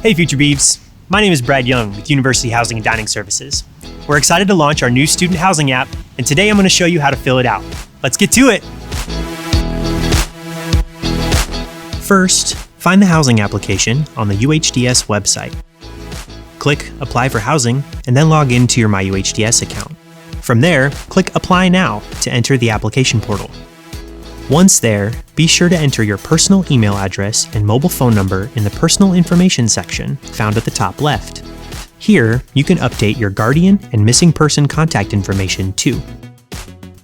Hey Future Beavs, my name is Brad Young with University Housing and Dining Services. We're excited to launch our new student housing app, and today I'm going to show you how to fill it out. Let's get to it! First, find the housing application on the UHDS website. Click Apply for Housing, and then log into your MyUHDS account. From there, click Apply Now to enter the application portal. Once there, be sure to enter your personal email address and mobile phone number in the Personal Information section found at the top left. Here, you can update your guardian and missing person contact information too.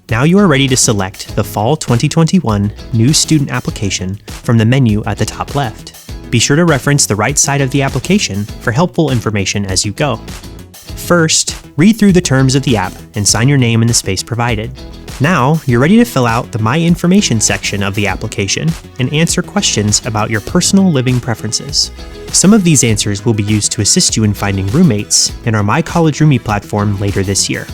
Now you are ready to select the Fall 2021 New Student Application from the menu at the top left. Be sure to reference the right side of the application for helpful information as you go. First, read through the terms of the app and sign your name in the space provided. Now, you're ready to fill out the My Information section of the application and answer questions about your personal living preferences. Some of these answers will be used to assist you in finding roommates in our My College Roomie platform later this year.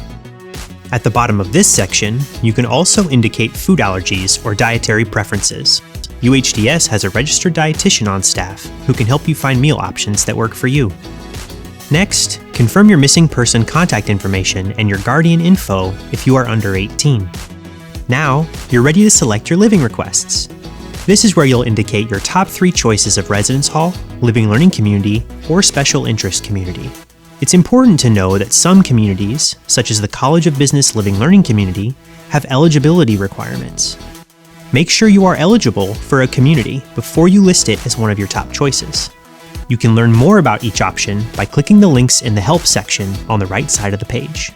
At the bottom of this section, you can also indicate food allergies or dietary preferences. UHDS has a registered dietitian on staff who can help you find meal options that work for you. Next, confirm your missing person contact information and your guardian info if you are under 18. Now, you're ready to select your living requests. This is where you'll indicate your top 3 choices of residence hall, living learning community, or special interest community. It's important to know that some communities, such as the College of Business Living Learning Community, have eligibility requirements. Make sure you are eligible for a community before you list it as one of your top choices. You can learn more about each option by clicking the links in the Help section on the right side of the page.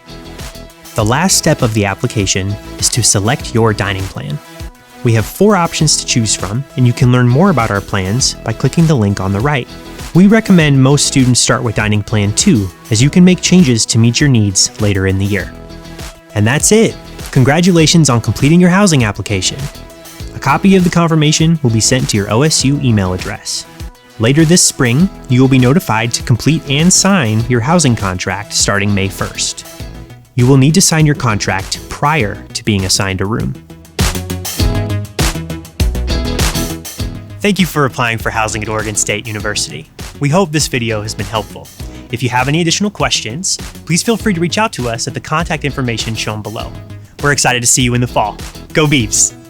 The last step of the application is to select your dining plan. We have 4 options to choose from, and you can learn more about our plans by clicking the link on the right. We recommend most students start with Dining Plan 2, as you can make changes to meet your needs later in the year. And that's it! Congratulations on completing your housing application. A copy of the confirmation will be sent to your OSU email address. Later this spring, you will be notified to complete and sign your housing contract starting May 1st. You will need to sign your contract prior to being assigned a room. Thank you for applying for housing at Oregon State University. We hope this video has been helpful. If you have any additional questions, please feel free to reach out to us at the contact information shown below. We're excited to see you in the fall. Go Beavs!